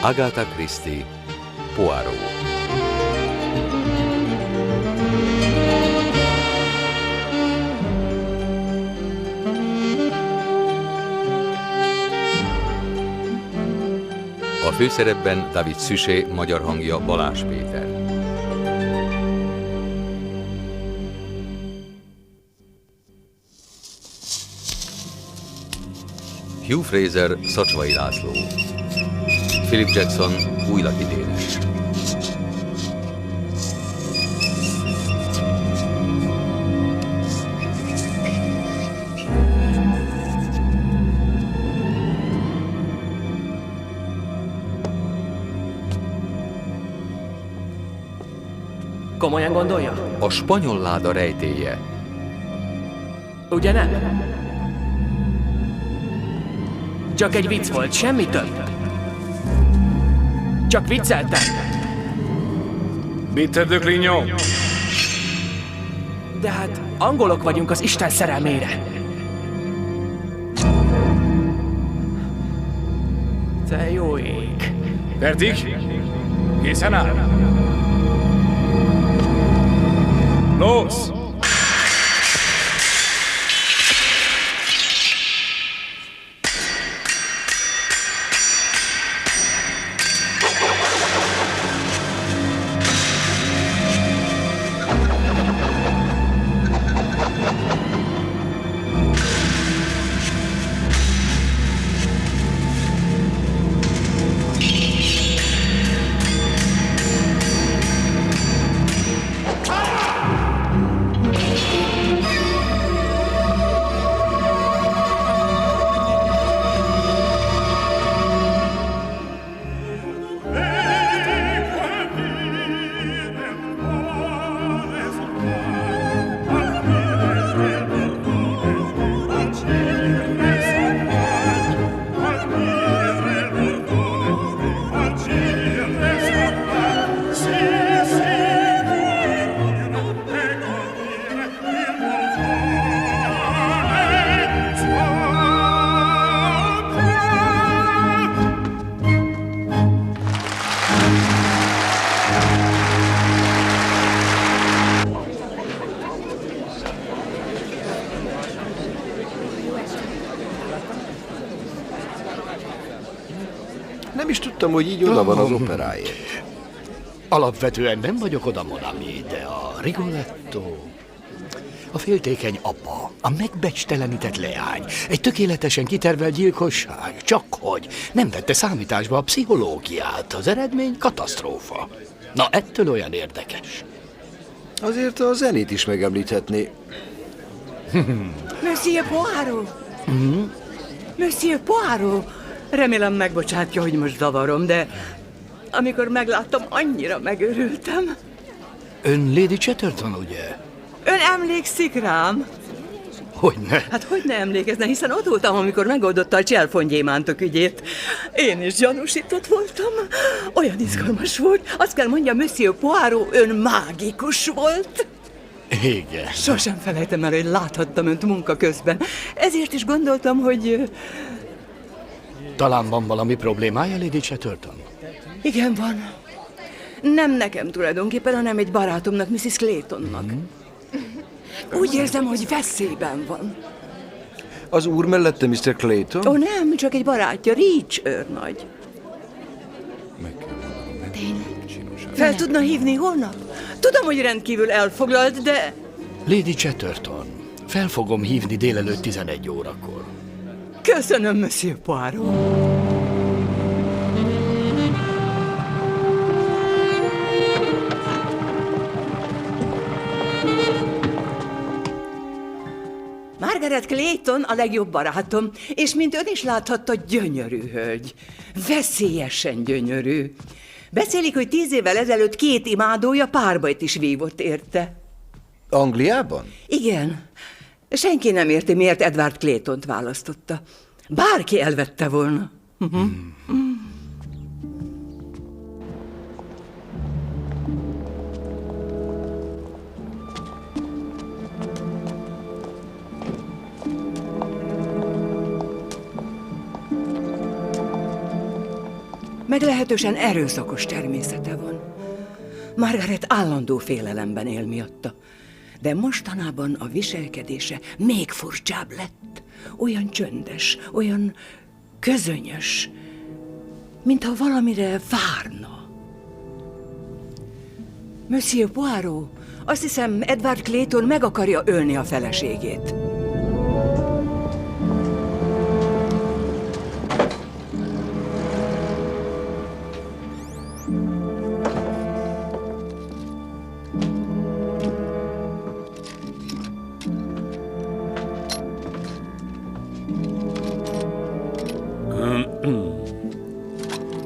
Agatha Christie, Poirot. A főszerepben David Suchet, magyar hangja Balázs Péter. Hugh Fraser, Szacsvai László. Philip Jackson, Újlaki Dénes. Komolyan gondolja? A spanyol láda rejtélye. Ugye nem? Csak egy vicc volt, semmi több. Csak vicceltem. Bitte de Clignon. De hát angolok vagyunk az Isten szerelmére. Te jó ég. Fertig? Készen áll? Los! Nem is tudtam, hogy így oda van az operáért. Alapvetően nem vagyok oda, Monami, de a Rigoletto, a féltékeny apa, a megbecstelenített leány, egy tökéletesen kitervelt gyilkosság, csak hogy nem vette számításba a pszichológiát, az eredmény katasztrófa. Na, ettől olyan érdekes. Azért a zenét is megemlíthetné. Monsieur Poirot! Monsieur Poirot! Remélem megbocsátja, hogy most zavarom, de amikor megláttam, annyira megörültem. Ön Lady Chatterton, ugye? Ön emlékszik rám? Hogyne? Hát hogy ne emlékezne, hiszen ott voltam, amikor megoldotta a cselfongyémántok ügyét. Én is gyanúsított voltam. Olyan izgalmas volt. Azt kell mondjam, Monsieur Poirot, ön mágikus volt. Igen. Sosem felejtem el, hogy láthattam önt munka közben. Ezért is gondoltam, hogy... Talán van valami problémája, Lady Chatterton? Igen, van. Nem nekem tulajdonképpen, hanem egy barátomnak, Mrs. Claytonnak. Úgy érzem, hogy veszélyben van. Az úr mellette Mr. Clayton? Ó, nem, csak egy barátja, Reach őrnagy. Fel tudna hívni holnap? Tudom, hogy rendkívül elfoglalt, de... Lady Chatterton, fel fogom hívni délelőtt 11 órakor. Köszönöm, Monsieur Poirot. Margaret Clayton a legjobb barátom, és mint ön is láthatta, gyönyörű hölgy. Veszélyesen gyönyörű. Beszélik, hogy 10 évvel ezelőtt 2 imádója párbajt is vívott érte. Angliában? Igen. Senki nem érti, miért Edward Claytont választotta. Bárki elvette volna. meglehetősen erőszakos természete van. Margaret állandó félelemben él miatta, de mostanában a viselkedése még furcsább lett. Olyan csöndes, olyan közönyös, mintha valamire várna. Monsieur Poirot, azt hiszem, Edward Clayton meg akarja ölni a feleségét.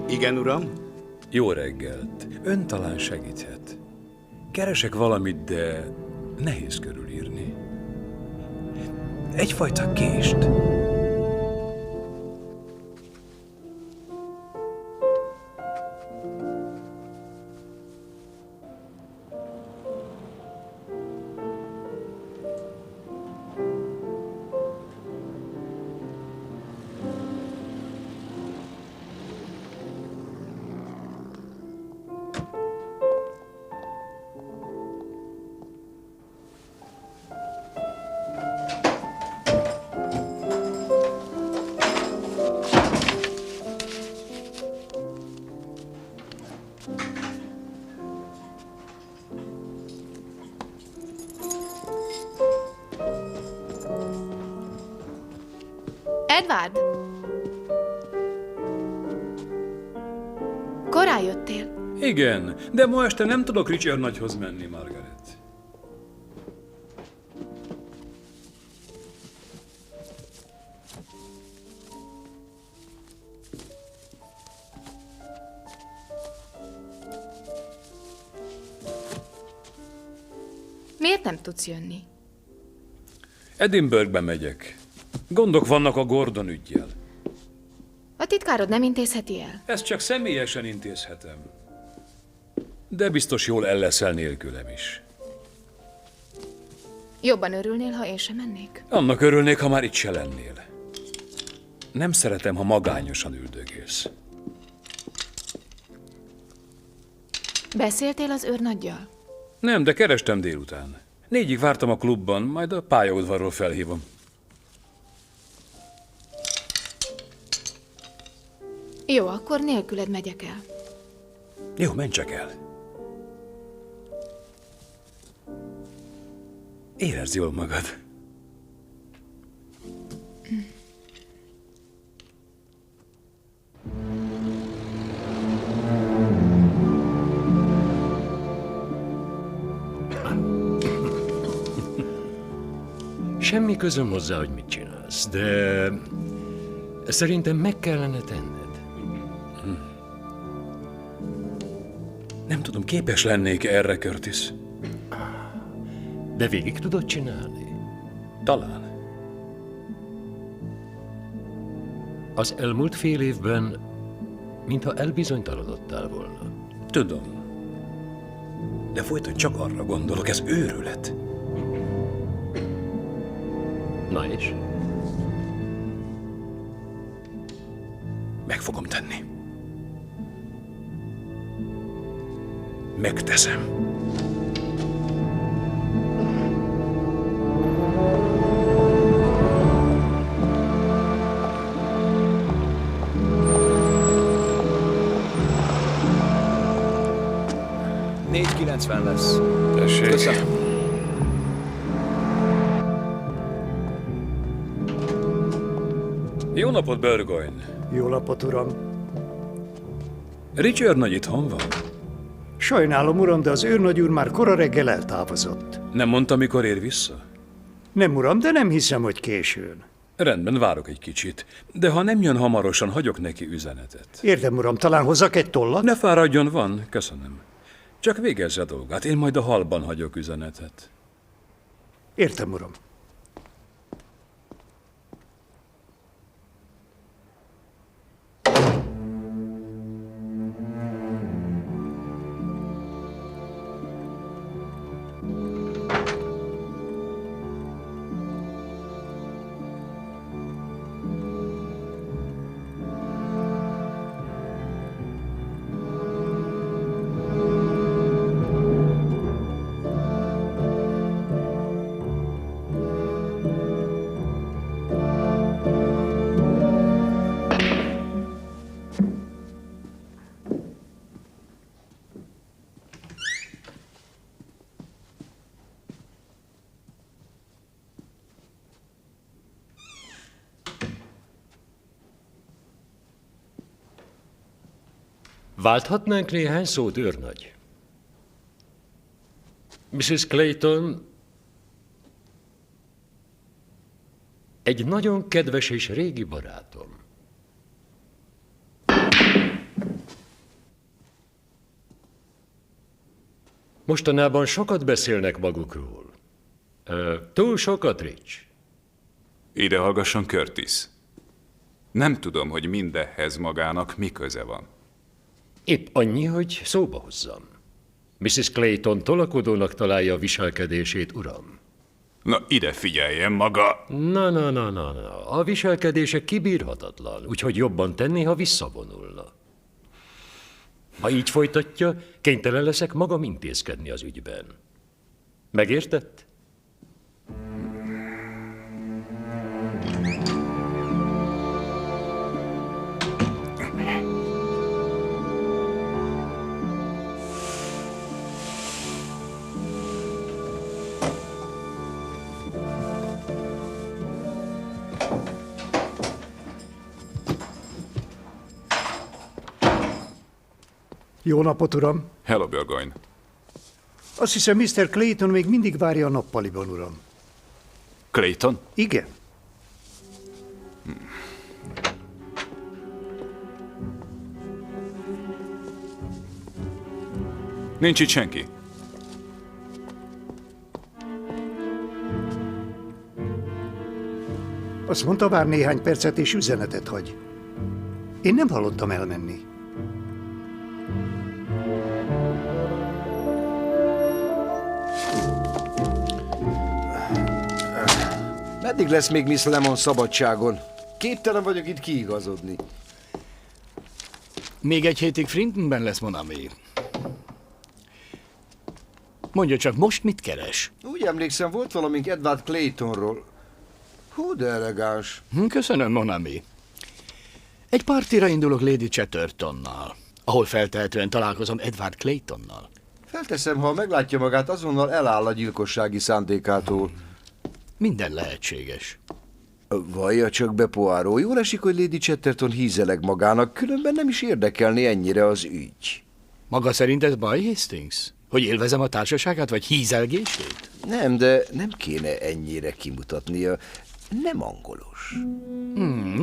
Igen, uram? Jó reggelt. Ön talán segíthet. Keresek valamit, de nehéz körülírni. Egyfajta kést. Edward! Korán jöttél. Igen, de ma este nem tudok Richard nagyhoz menni, Margaret. Miért nem tudsz jönni? Edinburghbe megyek. Gondok vannak a Gordon üggyel. A titkárod nem intézheti el? Ezt csak személyesen intézhetem. De biztos jól el leszel nélkülem is. Jobban örülnél, ha én sem mennék? Annak örülnék, ha már itt se lennél. Nem szeretem, ha magányosan üldögélsz. Beszéltél az őrnaggyal? Nem, de kerestem délután. 4-ig vártam a klubban, majd a pályaudvarról felhívom. Jó, akkor nélküled megyek el. Jó, menj csak el. Érezd jól magad. Semmi közöm hozzá, hogy mit csinálsz, de szerintem meg kellene tenned. Nem tudom, képes lennék erre, Curtis. De végig tudod csinálni? Talán. Az elmúlt fél évben, mintha elbizonytalanodtál volna. Tudom. De folyton csak arra gondolok, ez őrület. Na és? Meg fogom tenni. Megteszem. $4.90 lesz. Tessék. Köszönöm. Jó napot, Burgoyne. Jó napot, uram! Richard nagy itthon van? Sajnálom, uram, de az őrnagy úr már kora reggel eltávozott. Nem mondta, mikor ér vissza? Nem, uram, de nem hiszem, hogy későn. Rendben, várok egy kicsit. De ha nem jön hamarosan, hagyok neki üzenetet. Érdem, uram, talán hozzak egy tollat? Ne fáradjon, van, köszönöm. Csak végezze a dolgát, én majd a hallban hagyok üzenetet. Értem, uram. Válthatnánk néhány szót, őrnagy? Mrs. Clayton egy nagyon kedves és régi barátom. Mostanában sokat beszélnek magukról. Túl sokat, Rich. Ide hallgasson, Curtis. Nem tudom, hogy mindehhez magának mi köze van. Épp annyi, hogy szóba hozzam. Mrs. Clayton tolakodónak találja a viselkedését, uram. Na, ide figyeljen maga! Na. A viselkedése kibírhatatlan, úgyhogy jobban tenné, ha visszavonulna. Ha így folytatja, kénytelen leszek magam intézkedni az ügyben. Megértett? Jó napot, uram! Hello, Burgoyne. Azt hiszem, Mr. Clayton még mindig várja a nappaliban, uram. Clayton? Igen. Nincs itt senki. Azt mondta, vár néhány percet és üzenetet hagy. Én nem hallottam elmenni. Meddig lesz még Miss Lemon szabadságon? Képtelen vagyok itt kiigazodni. Még egy hétig Frintonben lesz, mon ami. Mondja csak, most mit keres? Úgy emlékszem, volt valamink Edward Claytonról. Hú, de elegáns. Köszönöm, mon ami. Egy partira indulok Lady Chattertonnal, ahol feltehetően találkozom Edward Claytonnal. Felteszem, ha meglátja magát, azonnal eláll a gyilkossági szándékától. Minden lehetséges. Vallja csak be, Poirot, jól esik, hogy Lady Chatterton hízeleg magának, különben nem is érdekelni ennyire az ügy. Maga szerint ez baj, Hastings? Hogy élvezem a társaságát, vagy hízelgését? Nem, de nem kéne ennyire kimutatnia. Nem angolos.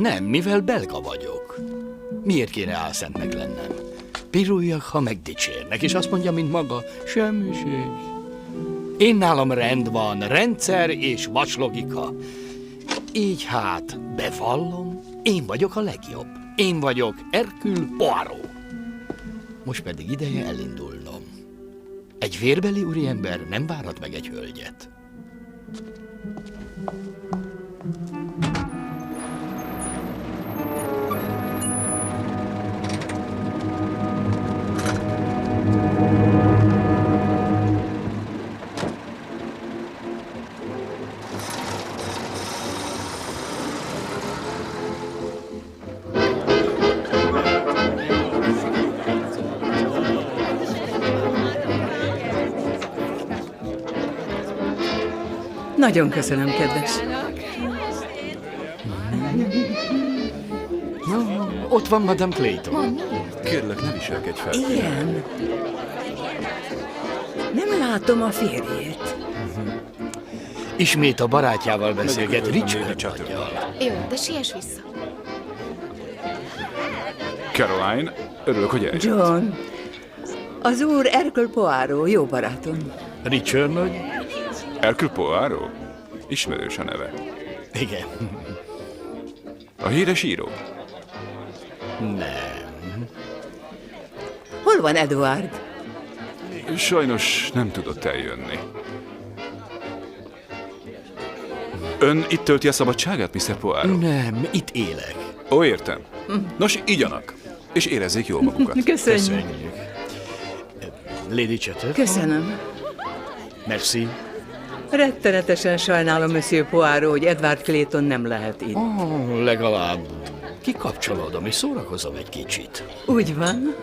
Nem, mivel belga vagyok. Miért kéne álszentnek lennem? Piruljak, ha megdicsérnek, és azt mondja, mint maga, semmiség. Én nálam rend van, rendszer és vaslogika. Így hát, bevallom, én vagyok a legjobb. Én vagyok Hercule Poirot. Most pedig ideje elindulnom. Egy vérbeli úriember nem várhat meg egy hölgyet. Nagyon köszönöm, kedves. Ott van Madame Clayton. Kérlek, ne viselkedj fel. Igen. Nem látom a férjét. Ismét a barátjával beszélget, Richard Chatterton. nagyjal. Jó, de siess vissza. Caroline, örülök, hogy eljött. John, az úr Hercule Poirot, jó barátom. Richard nagy? Hercule Poirot? Ismerős a neve. Igen. A híres író? Nem. Hol van Edward? Sajnos nem tudott eljönni. Ön itt tölti a szabadságát, Mr. Poirot? Nem, itt élek. Ó, értem. Nos, igyanak, és érezzék jól magukat. Köszönjük. Köszönjük. Lady Chatterton? Köszönöm. Merci. Rettenetesen sajnálom, Monsieur Poirot, hogy Edward Clayton nem lehet itt. Legalább kikapcsolódom és szórakozom egy kicsit. Úgy van.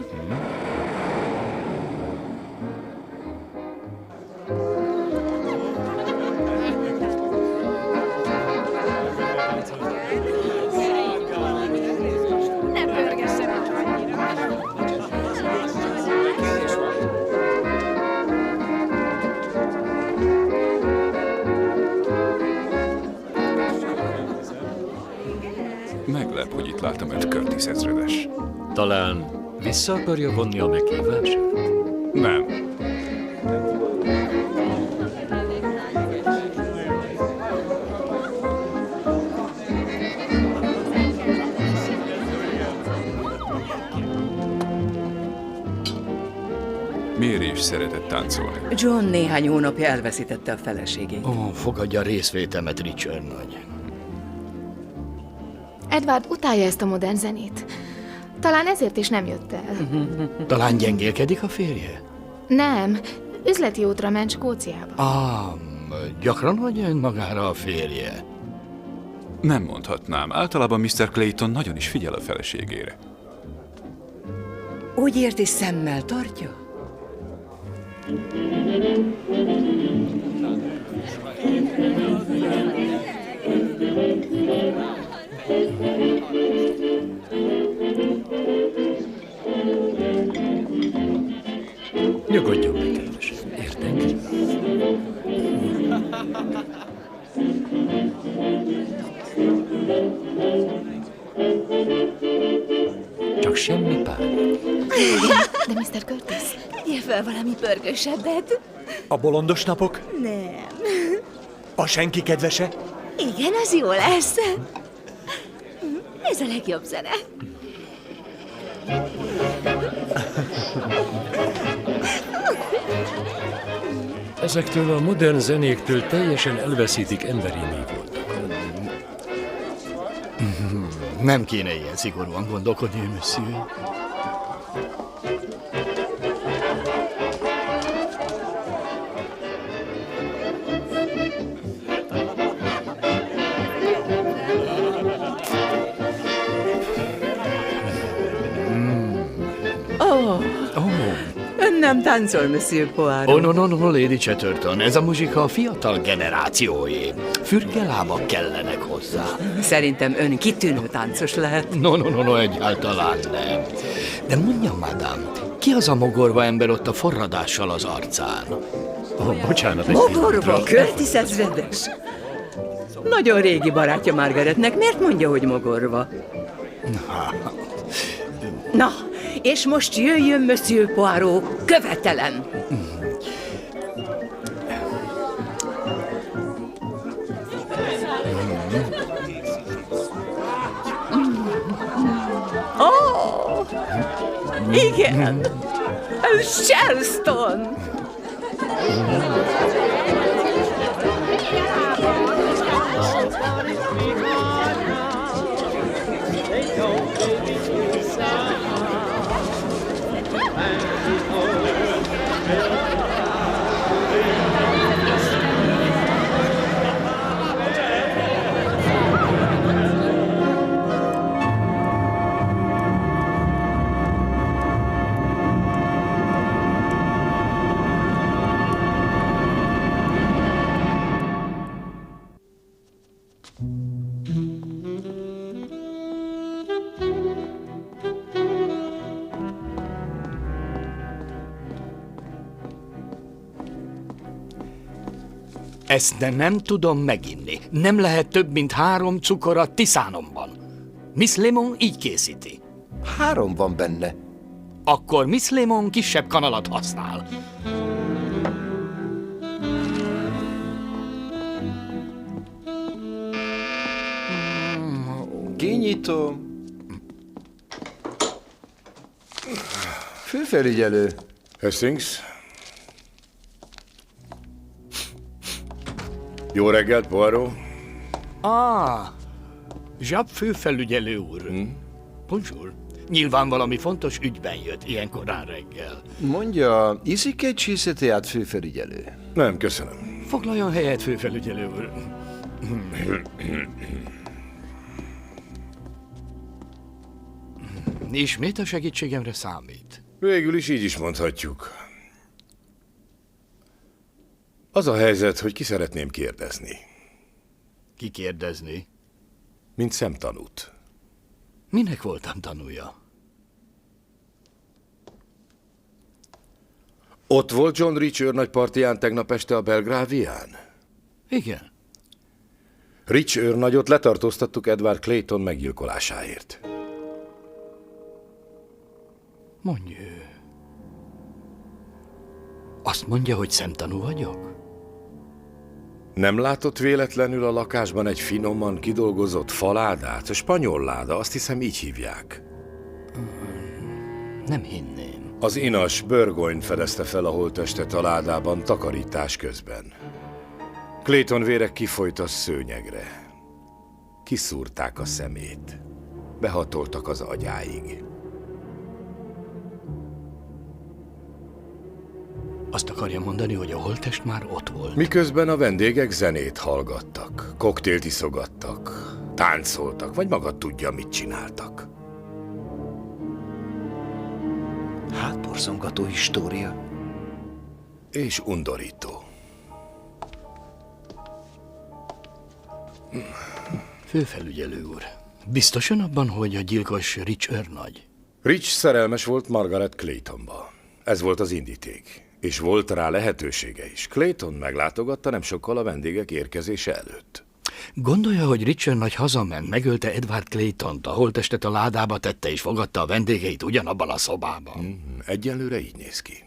itt látom önt, Curtis ezredes. Talán vissza akarja vonni a meghívását? Nem. Miért is szeretett táncolni? John néhány hónapja elveszítette a feleségét. Ó, fogadja a részvétemet, Richard nagy. Edward utálja ezt a modern zenét. Talán ezért is nem jött el. Talán gyengélkedik a férje? Nem, üzleti útra ment Skóciába. Gyakran hagyja önmagára a férje. Nem mondhatnám. Általában Mr. Clayton nagyon is figyel a feleségére. Úgy érti, szemmel tartja? Nyugodjon meg, kedvesem. Értek? Csak semmi pánik. De Mr. Curtis, Tegye fel valami pörgősebbet. A bolondos napok? Nem. A senki kedvese? Igen, az jó lesz. Ez a legjobb zene. Ezektől a modern zenéktől teljesen elveszítik emberi mi voltakat. Nem kéne ilyen szigorúan gondolkodni, monsieur. Ön nem táncol, Monsieur Poirot. No, Lady Chatterton, ez a muzsika a fiatal generációé. Fürgelábak kellenek hozzá. Szerintem ön kitűnő táncos lehet. No, egyáltalán nem. De mondjam, madám, ki az a mogorva ember ott a forradással az arcán? Bocsánat, egy Mogorva, Curtis ezredes. Nagyon régi barátja Margaretnek. Miért mondja, hogy mogorva? Na, és most jöjjön, Monsieur Poirot, követelem! Oh, igen! Charleston! Ezt nem tudom meginni. Nem lehet több, mint 3 cukor a tiszánomban. Miss Lemon így készíti. 3 van benne. Akkor Miss Lemon kisebb kanalat használ. Kinyitom. Főfelügyelő. Hastings. Jó reggelt, Poirot. Zsab főfelügyelő úr. Bonjour. Nyilván valami fontos ügyben jött ilyen korán reggel. Mondja, iszik egy csíszeteát, főfelügyelő? Nem, köszönöm. Foglaljon helyet, főfelügyelő úr. Ismét a segítségemre számít. Végül is így is mondhatjuk. Az a helyzet, hogy ki szeretném kérdezni. Ki kérdezni? Mint szemtanút. Minek voltam tanúja? Ott volt John Richard nagy partiján tegnap este a Belgrávián? Igen. Rich őrnagyot letartóztattuk Edward Clayton meggyilkolásáért. Mondja. Azt mondja, hogy szemtanú vagyok? Nem látott véletlenül a lakásban egy finoman kidolgozott faládát? A spanyol láda, azt hiszem így hívják. Nem hinném. Az inas Burgoyne fedezte fel a holttestet a ládában takarítás közben. Clayton vére kifolyt a szőnyegre. Kiszúrták a szemét. Behatoltak az agyáig. Azt akarja mondani, hogy a holttest már ott volt? Miközben a vendégek zenét hallgattak, koktélt iszogattak, táncoltak, vagy maga tudja, mit csináltak. Hátborzongató história. És undorító. Főfelügyelő úr, biztos ön abban, hogy a gyilkos Rich őrnagy? Rich szerelmes volt Margaret Claytonba. Ez volt az indíték. És volt rá lehetősége is. Clayton meglátogatta nem sokkal a vendégek érkezése előtt. Gondolja, hogy Rich őrnagy hazament, megölte Edward Claytont, a holttestet a ládába tette és fogadta a vendégeit ugyanabban a szobában? Egyelőre így néz ki.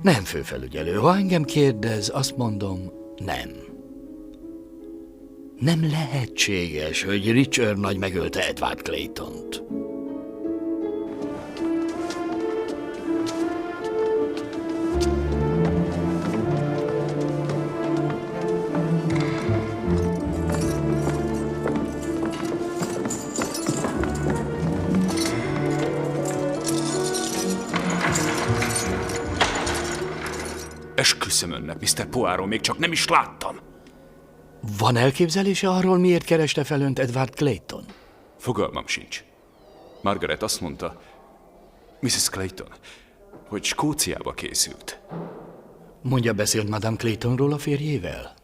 Nem, főfelügyelő. Ha engem kérdez, azt mondom, nem. Nem lehetséges, hogy Rich őrnagy megölte Edward Claytont. Esküszöm önnek, Mr. Poirot, még csak nem is láttam. Van elképzelése arról, miért kereste fel önt Edward Clayton? Fogalmam sincs. Margaret azt mondta, Mrs. Clayton, hogy Skóciába készült. Mondja, beszélt Madame Claytonról a férjével?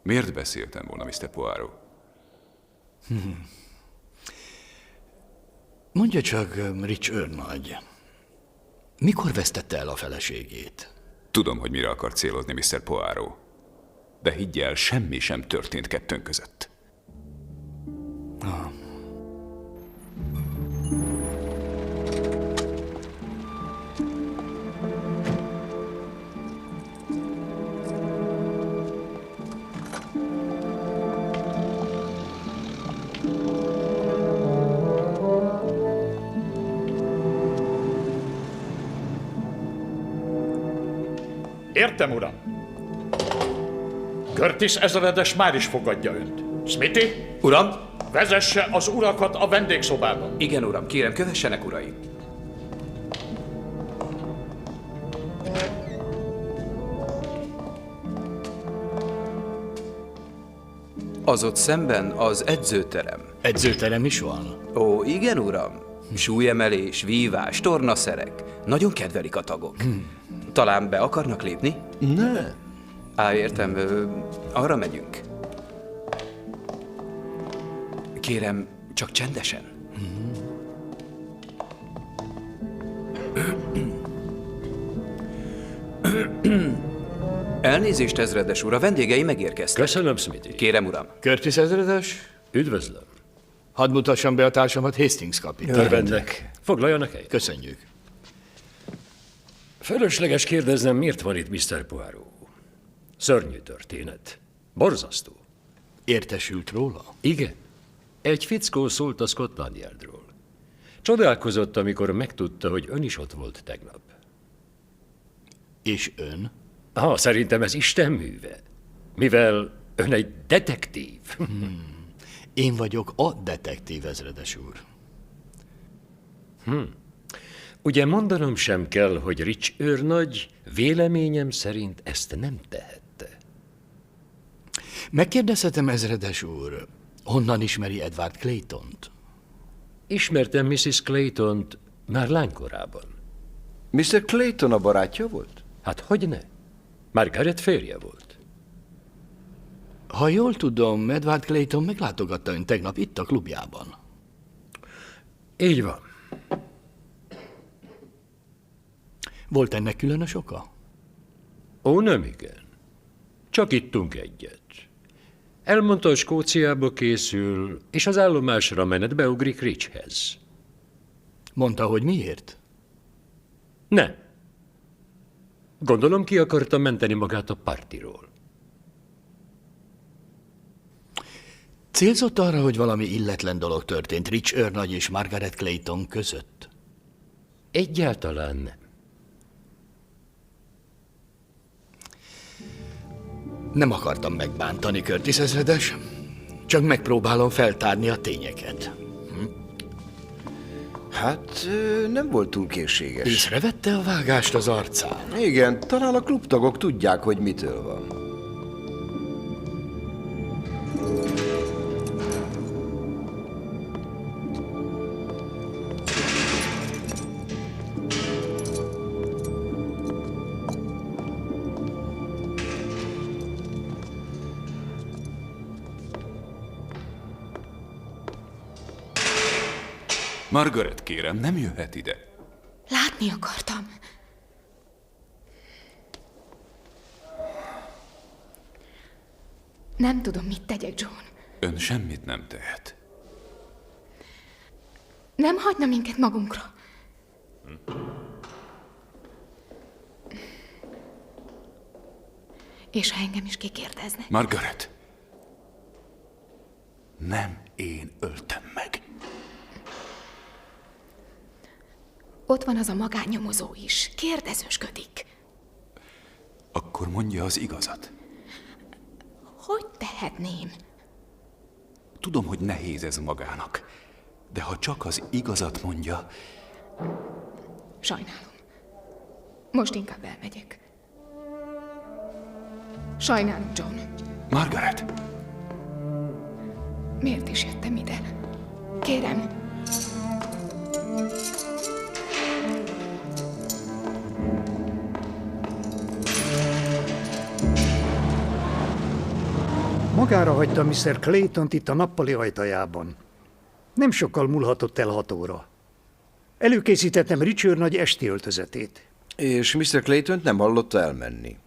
Miért beszéltem volna, Mr. Poirot? Mondja csak, Rich őrnagy, mikor vesztette el a feleségét? Tudom, hogy mire akar célozni, Mr. Poirot. De higgy el, semmi sem történt kettőnk között. Értem, uram. Curtis ezredes már is fogadja önt. Smithy? Uram? Vezesse az urakat a vendégszobába. Igen, uram, kérem, kövessenek, uraim. Az ott szemben az edzőterem. Edzőterem is van? Ó, igen, uram. Súlyemelés, vívás, tornaszerek. Nagyon kedvelik a tagok. Talán be akarnak lépni? Ne. Értem, arra megyünk. Kérem, csak csendesen. Elnézést, ezredes úr, a vendégei megérkeztek. Köszönöm, Smithy. Kérem, uram. Curtis ezredes? Üdvözlöm. Hadd mutassam be a társamat, Hastings kapitány. Örvendek. Foglaljanak helyet. Köszönjük. Fölösleges kérdeznem, miért van itt Mr. Poirot? Szörnyű történet. Borzasztó. Értesült róla? Igen. Egy fickó szólt a Scotland Yardról. Csodálkozott, amikor megtudta, hogy ön is ott volt tegnap. És ön? Szerintem ez Isten műve. Mivel ön egy detektív. Én vagyok a detektív, ezredes úr. Ugye mondanom sem kell, hogy Rich őrnagy véleményem szerint ezt nem tehette. Megkérdezhetem, ezredes úr, honnan ismeri Edward Claytont? Ismertem Mrs. Claytont már lánykorában. Mr. Clayton a barátja volt? Hát hogyne? Margaret férje volt. Ha jól tudom, Edward Clayton meglátogatta ön tegnap itt a klubjában. Így van. Volt ennek különös oka? Ó, nem igen. Csak ittunk egyet. Elmondta, hogy Skóciába készül, és az állomásra menet beugrik Richhez. Mondta, hogy miért? Ne. Gondolom ki akarta menteni magát a partiról. Célzott arra, hogy valami illetlen dolog történt Rich őrnagy és Margaret Clayton között? Egyáltalán nem. Nem akartam megbántani, Curtis ezredes. Csak megpróbálom feltárni a tényeket. Hát, nem volt túl készséges. Észrevette a vágást az arcán? Igen, talán a klubtagok tudják, hogy mitől van. Margaret, kérem, nem jöhet ide. Látni akartam. Nem tudom, mit tegyek, John. Ön semmit nem tehet. Nem hagyna minket magunkra. És ha engem is kikérdezne. Margaret! Nem én öltem meg. Ott van az a magánnyomozó is. Kérdezősködik. Akkor mondja az igazat. Hogy tehetném? Tudom, hogy nehéz ez magának, de ha csak az igazat mondja... Sajnálom. Most inkább elmegyek. Sajnálom, John. Margaret! Miért is jöttem ide? Kérem. Magára hagyta Mr. Claytont itt a nappali ajtajában. Nem sokkal múlhatott el 6 óra. Előkészítettem Richard nagy esti öltözetét. És Mr. Claytont nem hallotta elmenni.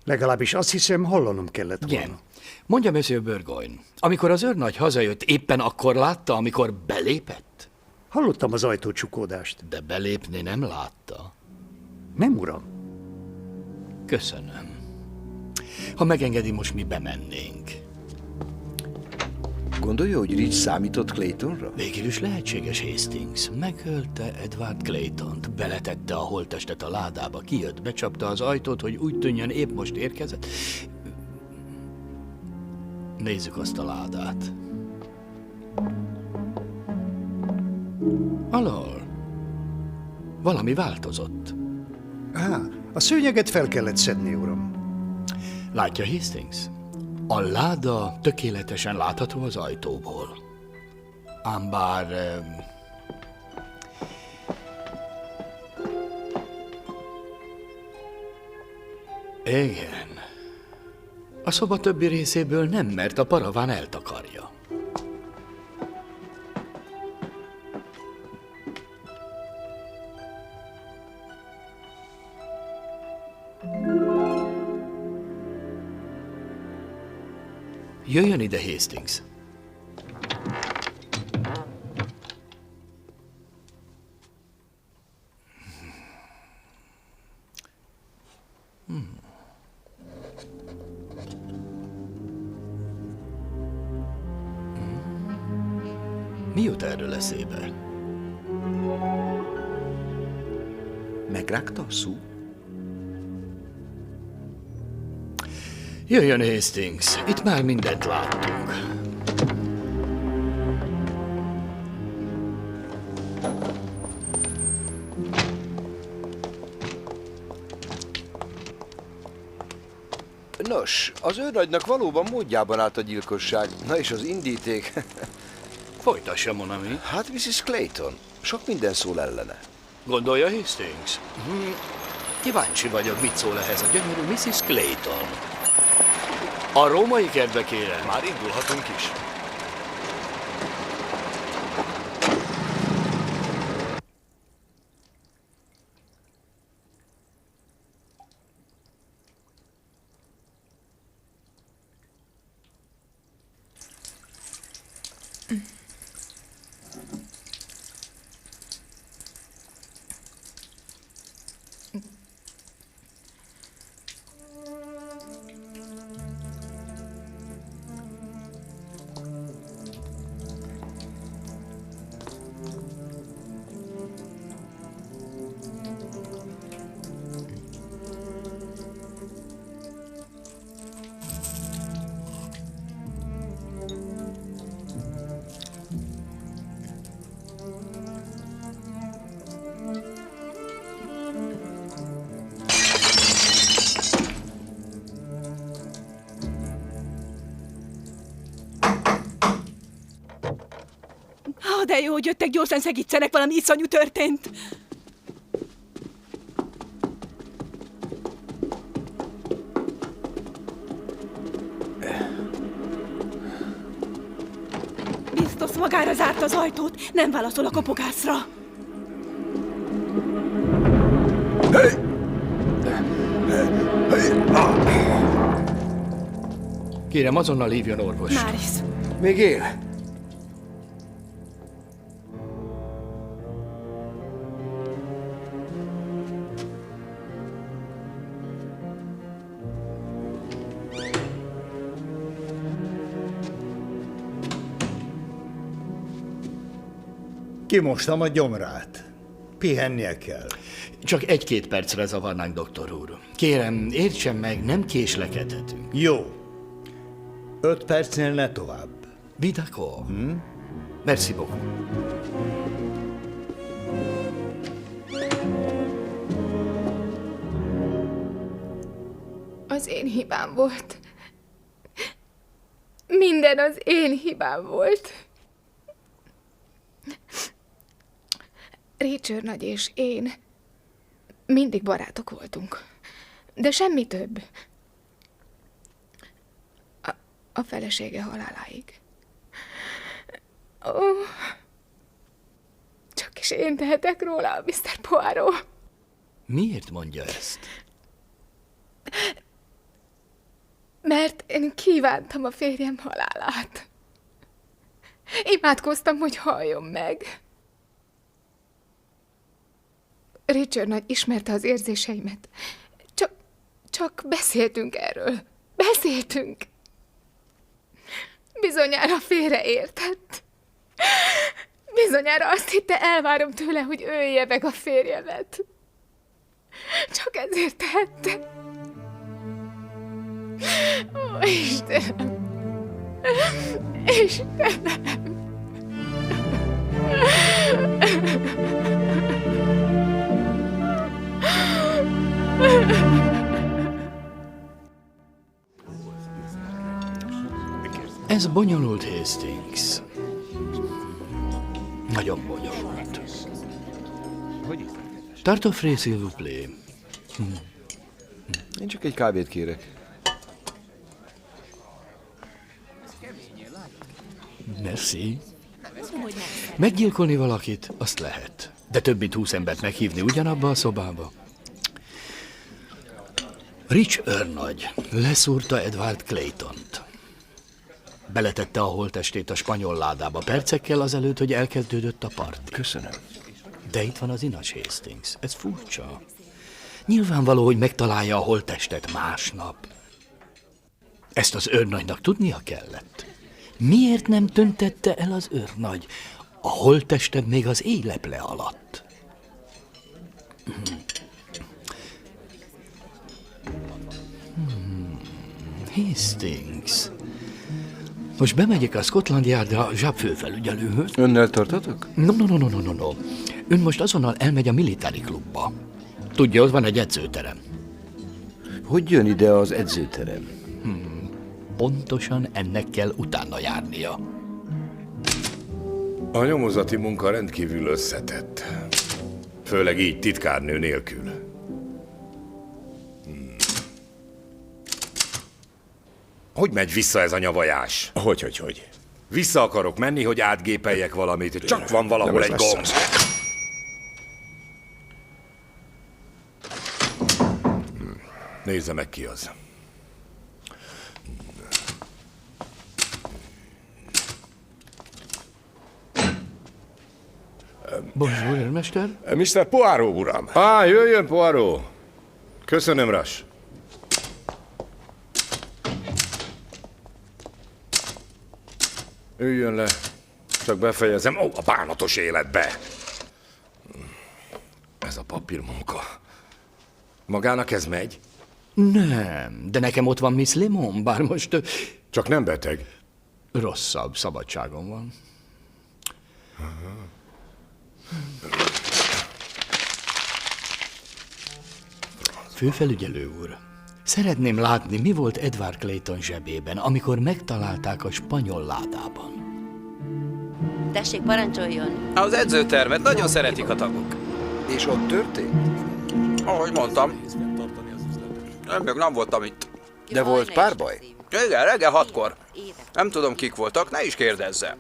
Legalábbis azt hiszem, hallanom kellett volna. Igen. Mondja, Monsieur Burgoyne, amikor az őrnagy hazajött, éppen akkor látta, amikor belépett? Hallottam az ajtócsukódást. De belépni nem látta. Nem, uram. Köszönöm. Ha megengedi, most mi bemennénk. Gondolja, hogy Rich számított Claytonra? Végül is lehetséges, Hastings. Megölte Edward Claytont, beletette a holttestet a ládába, kijött, becsapta az ajtót, hogy úgy tűnjön, épp most érkezett. Nézzük azt a ládát. Alól. Valami változott. A szőnyeget fel kellett szedni, uram. Látja, Hastings? A láda tökéletesen látható az ajtóból. Ám bár... Igen. A szoba többi részéből nem, mert a paraván eltakarja. Jöjjön ide, Hastings. Mi jut erről eszébe? Megrágta a szú? Jöjjön, Hastings. Itt már mindent láttunk. Nos, az őrnagynak valóban módjában állt a gyilkosság. Na és az indíték? Folytassa, Monami. Hát, Mrs. Clayton, sok minden szól ellene. Gondolja, Hastings? Kíváncsi vagyok, mit szól ehhez a gyönyörű Mrs. Clayton. A római kertbe, kérem. Már indulhatunk is. De jó, hogy jöttek, gyorsan segítsenek, valami iszonyú történt. Biztos magára zárt az ajtót, nem válaszol a kopogászra. Kérem, azonnal hívjon orvost. Máris. Még él? Kimostam a gyomrát. Pihennie kell. Csak 1-2 percre zavarnánk, doktor úr. Kérem, értsen meg, nem késlekedhetünk. Jó. 5 percnél ne tovább. D'accord. Merci beaucoup. Az én hibám volt. Minden az én hibám volt. Richard nagy és én mindig barátok voltunk. De semmi több. A felesége haláláig. Ó, csak is én tehetek róla, Mr. Poirot. Miért mondja ezt? Mert én kívántam a férjem halálát. Imádkoztam, hogy halljon meg. Richard nagy ismerte az érzéseimet. Csak beszéltünk erről. Beszéltünk. Bizonyára félreértett. Bizonyára azt hitte, elvárom tőle, hogy ölje meg a férjemet. Csak ezért tehette. Ó, Istenem! Istenem! Ez bonyolult, Hastings. Nagyon bonyolult. Tartofré, s'il vous plaît. Én csak egy kávét kérek. Merci. Meggyilkolni valakit, azt lehet. De több mint 20 embert meghívni ugyanabba a szobába. Rich őrnagy leszúrta Edward Claytont. Beletette a holttestét a spanyol ládába percekkel azelőtt, hogy elkezdődött a parti. Köszönöm. De itt van az inas, Hastings. Ez furcsa. Nyilvánvaló, hogy megtalálja a holttestet másnap. Ezt az őrnagynak tudnia kellett. Miért nem töntette el az őrnagy a holttestet még az éjleple alatt? Hastings. Most bemegyek a Scotland Yardra Zsab főfelügyelőhöz. Önnel tartatok? No. Ön most azonnal elmegy a Military Klubba. Tudja, ott van egy edzőterem. Hogy jön ide az edzőterem? Pontosan ennek kell utána járnia. A nyomozati munka rendkívül összetett. Főleg így titkárnő nélkül. Hogy megy vissza ez a nyavajás? Hogy? Vissza akarok menni, hogy átgépeljek valamit. Csak van valahol egy gomb. Nézze meg, ki az. Bonjour, őrmester. Mr. Poirot, uram. Jöjjön, Poirot. Köszönöm, Rush. Üljön le. Csak befejezem. A bánatos életbe. Ez a papírmunka. Magának ez megy? Nem, de nekem ott van Miss Lemon, bár most... Csak nem beteg. Rosszabb, szabadságon van. Főfelügyelő úr, szeretném látni, mi volt Edward Clayton zsebében, amikor megtalálták a spanyol ládában. Tessék, parancsoljon. Az edzőtermet nagyon szeretik a tagok. És ott történt? Ahogy mondtam. Én még nem voltam itt. De volt párbaj? Igen, reggel 6-kor. Nem tudom, kik voltak, ne is kérdezze.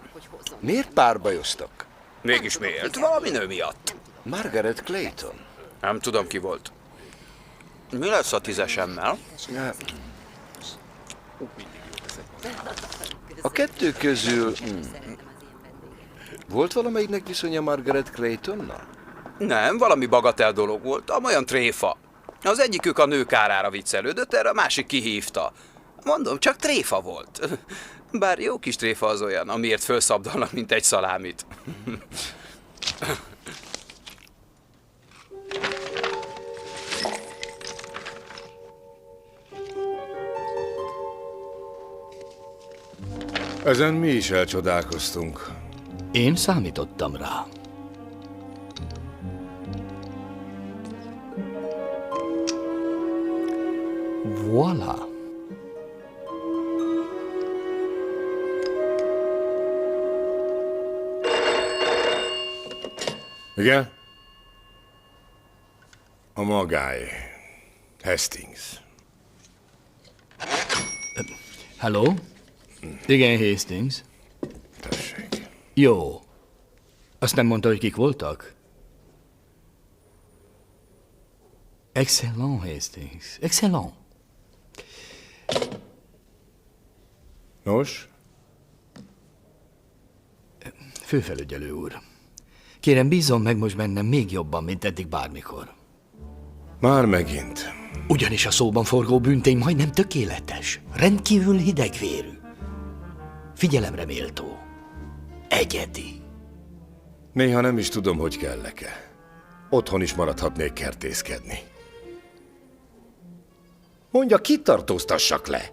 Miért párbajoztak? Mégis miért? Valami nő miatt. Margaret Clayton. Nem tudom, ki volt. Mi lesz a 10-esemmel? A kettő közül... Volt valamelyiknek viszonya Margaret Claytonnal? Nem, valami bagatel dolog volt, amolyan tréfa. Az egyikük a nő kárára viccelődött, erre a másik kihívta. Mondom, csak tréfa volt. Bár jó kis tréfa az olyan, amiért felszabdalnak, mint egy szalámit. Ezen mi is elcsodálkoztunk. Én számítottam rá. Voilà. Igen? A magáé. Hastings. Hello? Igen, Hastings. Tessék. Jó. Azt nem mondta, hogy kik voltak? Excellent, Hastings. Excellent. Nos? Főfelügyelő úr. Kérem, bízzon meg most bennem még jobban, mint eddig bármikor. Már megint. Ugyanis a szóban forgó bűntény majdnem tökéletes. Rendkívül hidegvérű. Figyelemre méltó. Egyedi. Néha nem is tudom, hogy kellek-e. Otthon is maradhatnék kertészkedni. Mondja, kit tartóztassak le?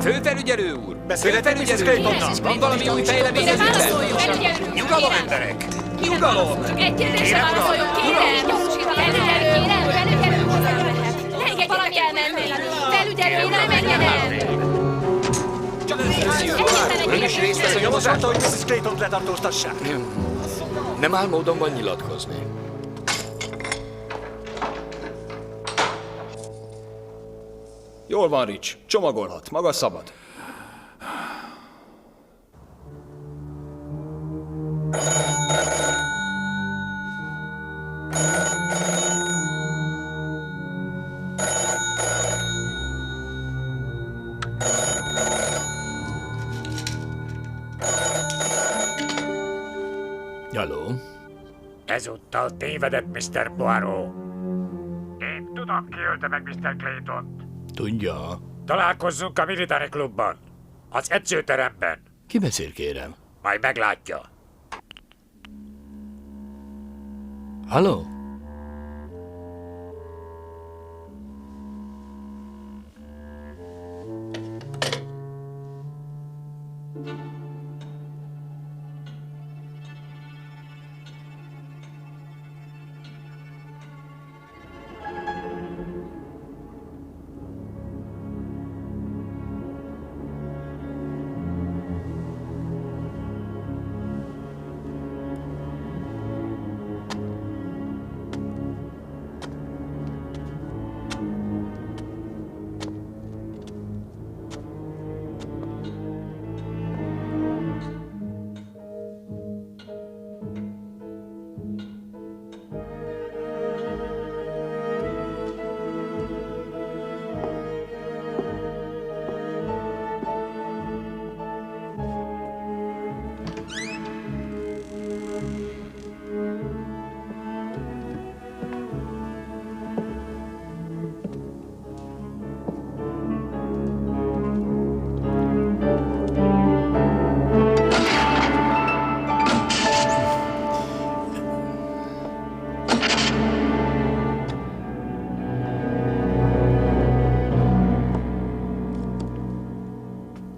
Főfelügyelő úr! Főfelügyelő úr! Van valami új fejlemény az ügyben? Nyugalom, emberek! Nyugalom! Egy kérdésre válaszoljon, kérem! Felügyelő úr! Ne engedjétek el menni! Felügyelő úr, nem menjen el! Ön is részt vesz a nyomozásban, hogy Mrs. Claytont letartóztassák. Nem áll módonban nyilatkozni. Jól van, Rich. Csomagolhat. Maga szabad. Halló? Ezúttal tévedett, Mr. Poirot. Én tudom, ki ölte meg Mr. Claytont. Tudja. Találkozzunk a Military Clubban. Az edzőteremben. Ki beszél, kérem? Majd meglátja. Halló?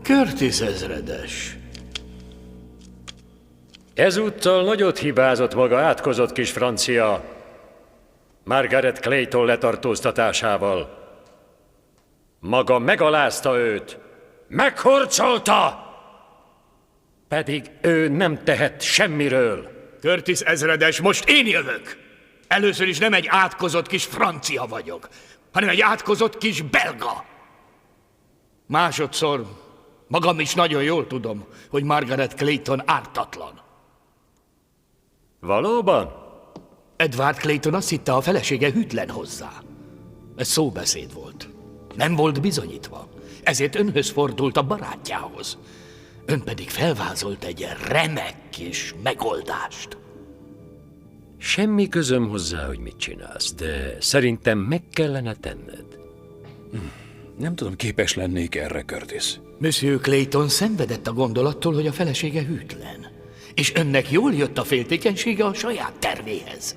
Curtis ezredes. Ezúttal nagyot hibázott maga átkozott kis francia Margaret Clayton letartóztatásával. Maga megalázta őt, meghorcolta, Pedig ő nem tehet semmiről. Curtis ezredes, most én jövök. Először is nem egy átkozott kis francia vagyok, hanem egy átkozott kis belga. Másodszor magam is nagyon jól tudom, hogy Margaret Clayton ártatlan. Valóban? Edward Clayton azt hitte, a felesége hűtlen hozzá. Ez szóbeszéd volt. Nem volt bizonyítva. Ezért önhöz fordult a barátjához. Ön pedig felvázolt egy remek kis megoldást. Semmi közöm hozzá, hogy mit csinálsz, de szerintem meg kellene tenned. Nem tudom, képes lennék erre, Curtis. Monsieur Clayton szenvedett a gondolattól, hogy a felesége hűtlen. És önnek jól jött a féltékenysége a saját tervéhez.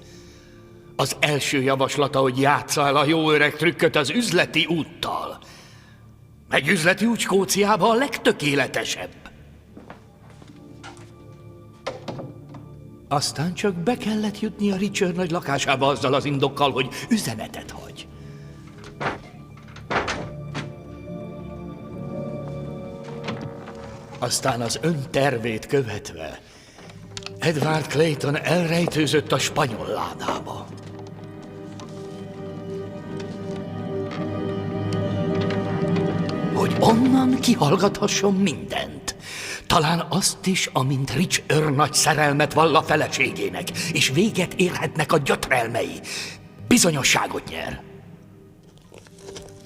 Az első javaslata, hogy játsza el a jó öreg trükköt az üzleti úttal. Egy üzleti út Skóciában a legtökéletesebb. Aztán csak be kellett jutni a Richard nagy lakásába azzal az indokkal, hogy üzenetet hagy. Aztán az ön tervét követve Edward Clayton elrejtőzött a spanyol ládába. Hogy onnan kihallgathasson mindent. Talán azt is, amint Rich őrnagy szerelmet vall a feleségének, és véget érhetnek a gyötrelmei. Bizonyosságot nyer.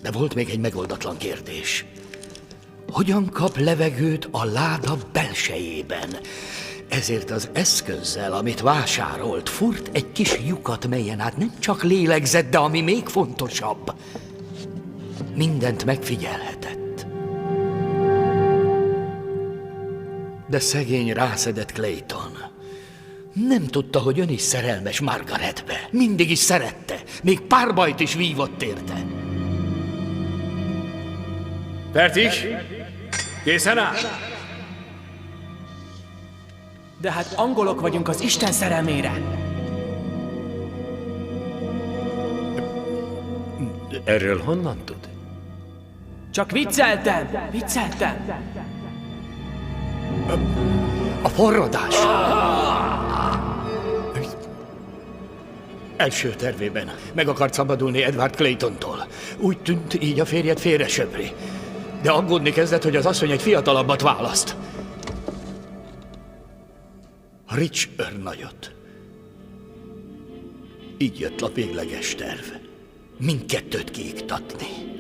De volt még egy megoldatlan kérdés. Hogyan kap levegőt a láda belsejében? Ezért az eszközzel, amit vásárolt, furt egy kis lyukat, melyen át nem csak lélegzett, de ami még fontosabb, mindent megfigyelhetett. De szegény rászedett Clayton. Nem tudta, hogy ön is szerelmes Margaretbe. Mindig is szerette. Még párbajt is vívott érte. Fertig? Készen áll? De hát angolok vagyunk az Isten szerelmére. Erről honnan tud? Csak vicceltem! Vicceltem! A forradás! Első tervében meg akart szabadulni Edward Claytontól. Úgy tűnt, így a férjet félre söpri. De aggódni kezdett, hogy az asszony egy fiatalabbat választ. A Rich őrnagyot. Így jött a végleges terv. Mindkettőt kiiktatni.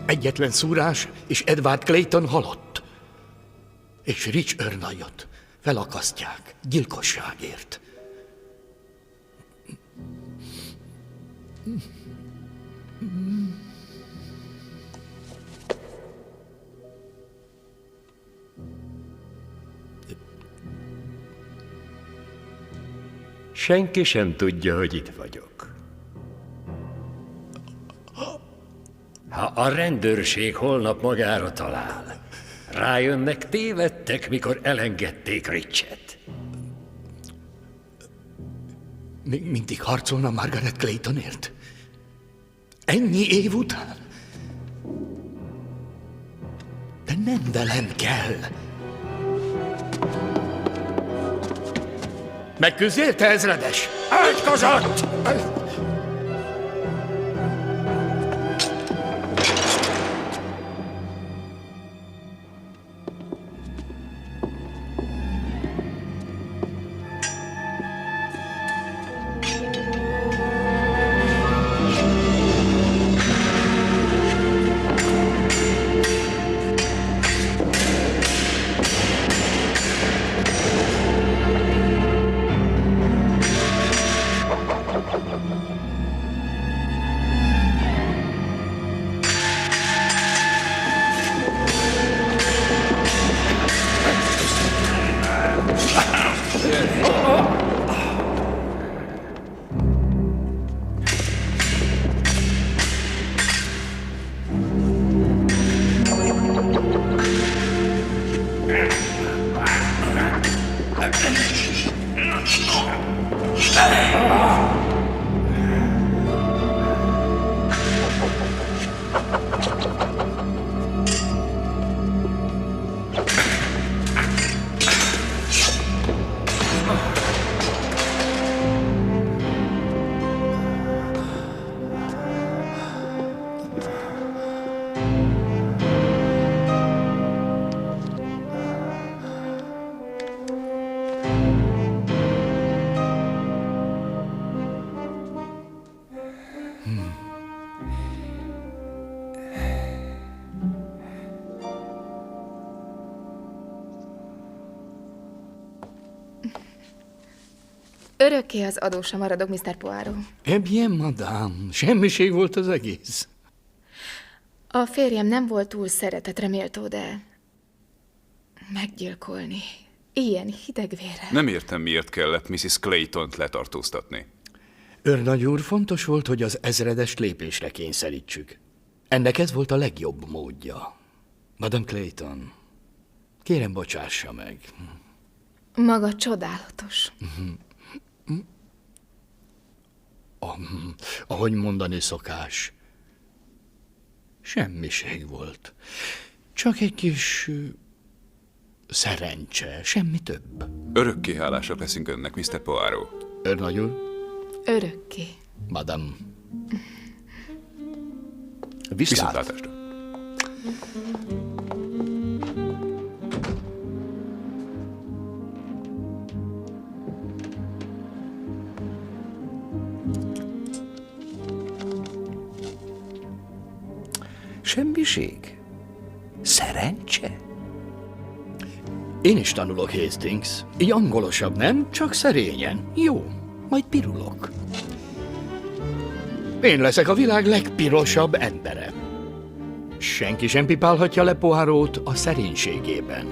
Egyetlen szúrás, és Edward Clayton halott. És Rich őrnagyot felakasztják gyilkosságért. Senki sem tudja, hogy itt vagyok. Ha a rendőrség holnap magára talál, rájönnek, tévedtek, mikor elengedték Richet. Még mindig harcolna Margaret Claytonért? Ennyi év után? De nem velem kell. Megküzdél, te ezredes? Átkozott! Örökké az adósa maradok, Mr. Poirot. Eh bien, madame, semmiség volt az egész. A férjem nem volt túl szeretetre méltó, de meggyilkolni ilyen hidegvérrel. Nem értem, miért kellett Mrs. Claytont letartóztatni. Őrnagy úr, fontos volt, hogy az ezredest lépésre kényszerítsük. Ennek ez volt a legjobb módja. Madame Clayton, kérem, bocsássa meg. Maga csodálatos. Ahogy mondani szokás, semmiség volt. Csak egy kis szerencse, semmi több. Örökké hálásak leszünk önnek, Mr. Poirot. Őrnagy úr? Örökké. Madame. Viszontlátásra. Semmiség? Szerencse? Én is tanulok, Hastings. Így angolosabb, nem? Csak szerényen. Jó, majd pirulok. Én leszek a világ legpirosabb embere. Senki sem pipálhatja le Poirot a szerénységében.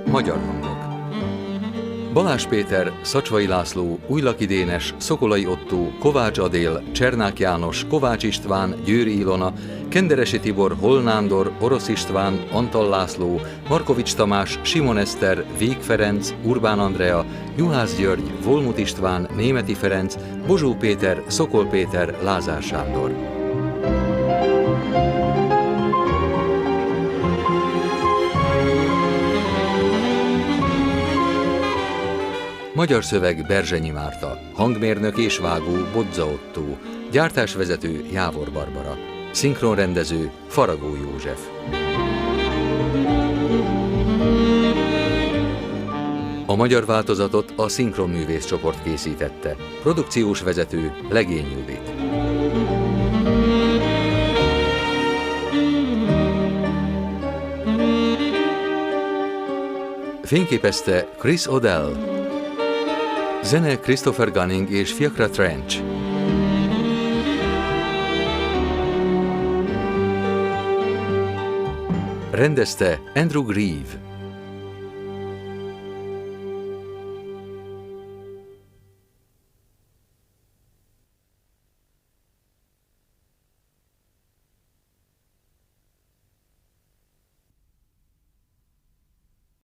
Magyar hangok. Balázs Péter, Szacsvai László, Újlaki Dénes, Szokolai Ottó, Kovács Adél, Csernák János, Kovács István, Győri Ilona, Kenderesi Tibor, Hol Nándor, Orosz István, Antal László, Markovics Tamás, Simon Eszter, Vég Ferenc, Urbán Andrea, Juhász György, Volmut István, Németi Ferenc, Bozsó Péter, Szokol Péter, Lázár Sándor. Magyar szöveg Berzsenyi Márta, hangmérnök és vágó Bodza Ottó, gyártásvezető Jávor Barbara, szinkronrendező Faragó József. A magyar változatot a Szinkronművész csoport készítette, produkciós vezető Legény Judit. Fényképezte Chris O'Dell. Zene Christopher Gunning és Fiacra Trench. Rendezte Andrew Grieve.